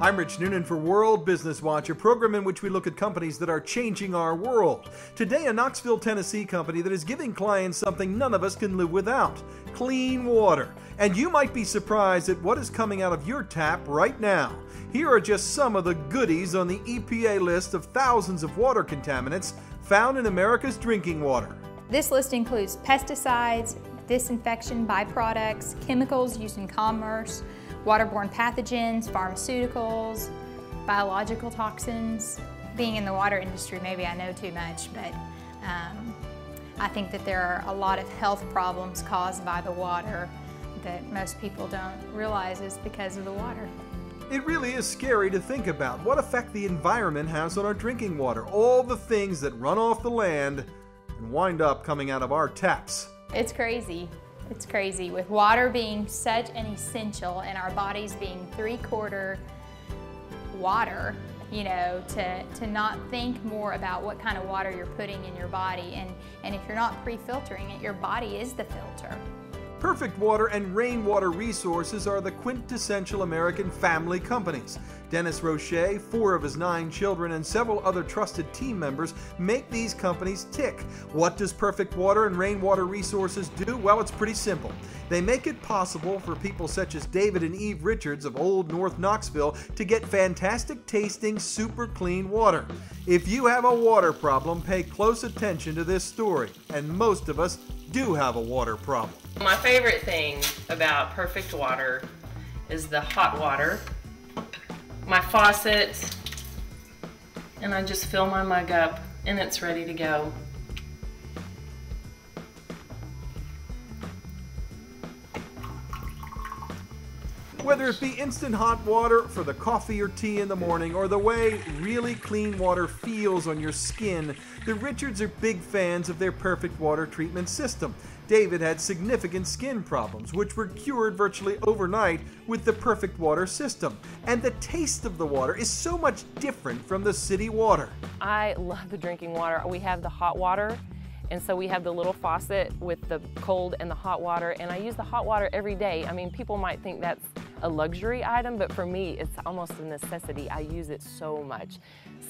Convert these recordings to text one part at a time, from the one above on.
I'm Rich Noonan for World Business Watch, a program in which we look at companies that are changing our world. Today, a Knoxville, Tennessee company that is giving clients something none of us can live without: clean water. And you might be surprised at what is coming out of your tap right now. Here are just some of the goodies on the EPA list of thousands of water contaminants found in America's drinking water. This list includes pesticides, disinfection byproducts, chemicals used in commerce, waterborne pathogens, pharmaceuticals, biological toxins. Being in the water industry, maybe I know too much, but I think that there are a lot of health problems caused by the water that most people don't realize is because of the water. It really is scary to think about what effect the environment has on our drinking water. All the things that run off the land and wind up coming out of our taps. It's crazy. It's crazy. With water being such an essential and our bodies being 3/4 water, you know, to not think more about what kind of water you're putting in your body. And if you're not pre-filtering it, your body is the filter. Perfect Water and Rainwater Resources are the quintessential American family companies. Dennis Roche, 4 of his 9 children, and several other trusted team members make these companies tick. What does Perfect Water and Rainwater Resources do? Well, it's pretty simple. They make it possible for people such as David and Eve Richards of Old North Knoxville to get fantastic tasting, super clean water. If you have a water problem, pay close attention to this story, and most of us do have a water problem. My favorite thing about Perfect Water is the hot water, my faucet, and I just fill my mug up and it's ready to go. Whether it be instant hot water for the coffee or tea in the morning, or the way really clean water feels on your skin, the Richards are big fans of their Perfect Water treatment system. David had significant skin problems, which were cured virtually overnight with the Perfect Water system. And the taste of the water is so much different from the city water. I love the drinking water. We have the hot water, and so we have the little faucet with the cold and the hot water, and I use the hot water every day. I mean, people might think that's a luxury item, but for me, it's almost a necessity. I use it so much.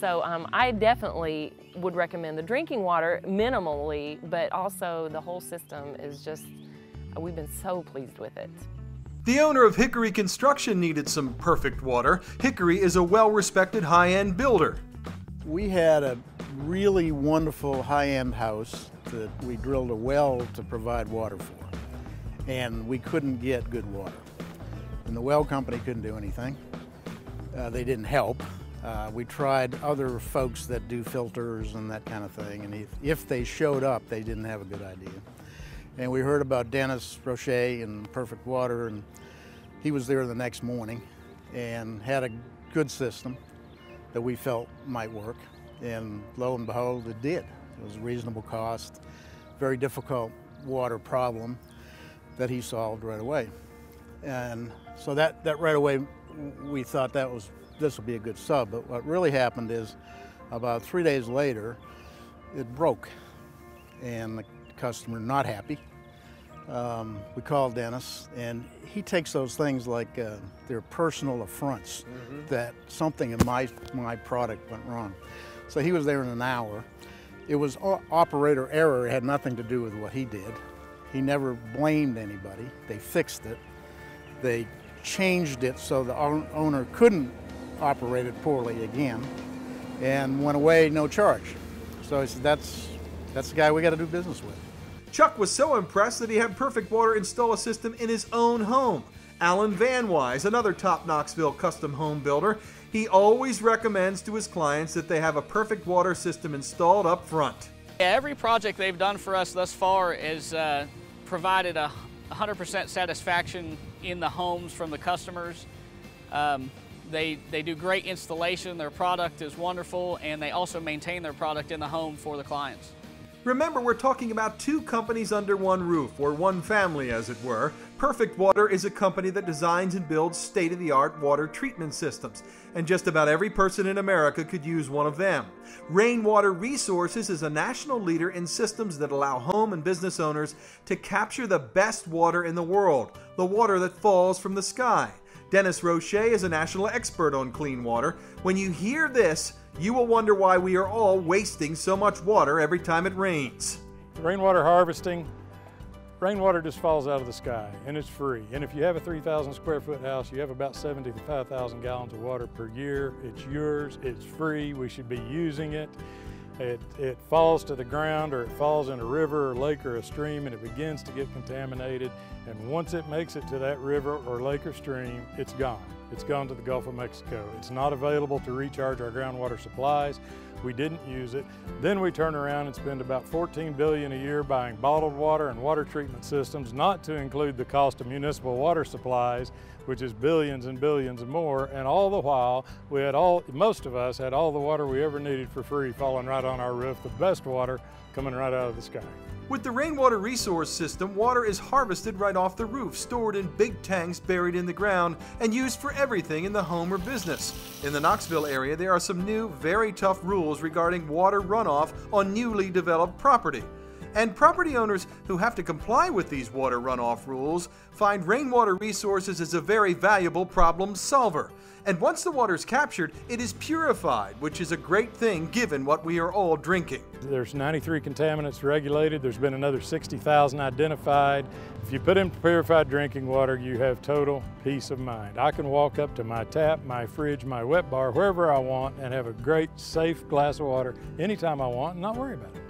So I definitely would recommend the drinking water minimally, but also the whole system is just, we've been so pleased with it. The owner of Hickory Construction needed some Perfect Water. Hickory is a well-respected high-end builder. We had a really wonderful high-end house that we drilled a well to provide water for, and we couldn't get good water. And the well company couldn't do anything. They didn't help. We tried other folks that do filters and that kind of thing, and if they showed up, they didn't have a good idea. And we heard about Dennis Roche and Perfect Water, and he was there the next morning and had a good system that we felt might work. And lo and behold, it did. It was a reasonable cost, very difficult water problem that he solved right away. And so that right away, we thought this would be a good sub. But what really happened is about 3 days later, it broke, and the customer not happy. We called Dennis, and he takes those things like they're personal affronts, that something in my product went wrong. So he was there in an hour. It was operator error. It had nothing to do with what he did. He never blamed anybody. They fixed it. They changed it so the owner couldn't operate it poorly again, and went away no charge. So he said, that's the guy we got to do business with. Chuck was so impressed that he had Perfect Water install a system in his own home. Alan Van Wise, another top Knoxville custom home builder, he always recommends to his clients that they have a Perfect Water system installed up front. Every project they've done for us thus far has provided 100% satisfaction in the homes from the customers. They do great installation, their product is wonderful, and they also maintain their product in the home for the clients. Remember, we're talking about 2 companies under one roof, or one family as it were. Perfect Water is a company that designs and builds state-of-the-art water treatment systems, and just about every person in America could use one of them. Rainwater Resources is a national leader in systems that allow home and business owners to capture the best water in the world, the water that falls from the sky. Dennis Roche is a national expert on clean water. When you hear this, you will wonder why we are all wasting so much water every time it rains. Rainwater harvesting, rainwater just falls out of the sky and it's free. And if you have a 3,000 square foot house, you have about 75,000 gallons of water per year. It's yours, it's free, we should be using it. It falls to the ground, or it falls in a river or lake or a stream, and it begins to get contaminated. And once it makes it to that river or lake or stream, it's gone. It's gone to the Gulf of Mexico. It's not available to recharge our groundwater supplies. We didn't use it. Then we turn around and spend about $14 billion a year buying bottled water and water treatment systems, not to include the cost of municipal water supplies, which is billions and billions more. And all the while, most of us had all the water we ever needed for free falling right on our roof, the best water coming right out of the sky. With the Rainwater Resource system, water is harvested right off the roof, stored in big tanks buried in the ground, and used for everything in the home or business. In the Knoxville area, there are some new, very tough rules regarding water runoff on newly developed property. And property owners who have to comply with these water runoff rules find Rainwater Resources is a very valuable problem solver. And once the water is captured, it is purified, which is a great thing given what we are all drinking. There's 93 contaminants regulated. There's been another 60,000 identified. If you put in purified drinking water, you have total peace of mind. I can walk up to my tap, my fridge, my wet bar, wherever I want, and have a great, safe glass of water anytime I want and not worry about it.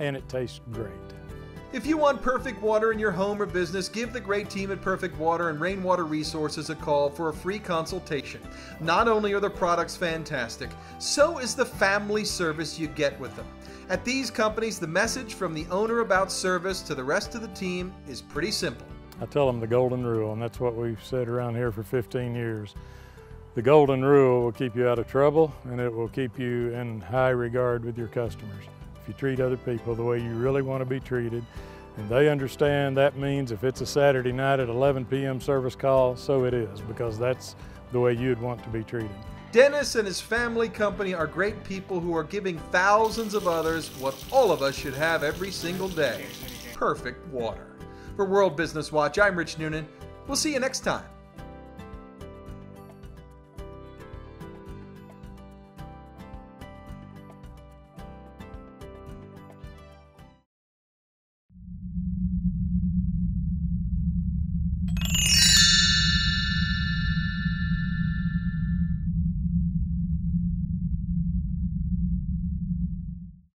And it tastes great. If you want perfect water in your home or business, give the great team at Perfect Water and Rainwater Resources a call for a free consultation. Not only are the products fantastic, so is the family service you get with them. At these companies, the message from the owner about service to the rest of the team is pretty simple. I tell them the golden rule, and that's what we've said around here for 15 years. The golden rule will keep you out of trouble, and it will keep you in high regard with your customers. You treat other people the way you really want to be treated, and they understand that means if it's a Saturday night at 11 p.m. service call, so it is, because that's the way you'd want to be treated. Dennis and his family company are great people who are giving thousands of others what all of us should have every single day: perfect water. For World Business Watch, I'm Rich Noonan. We'll see you next time.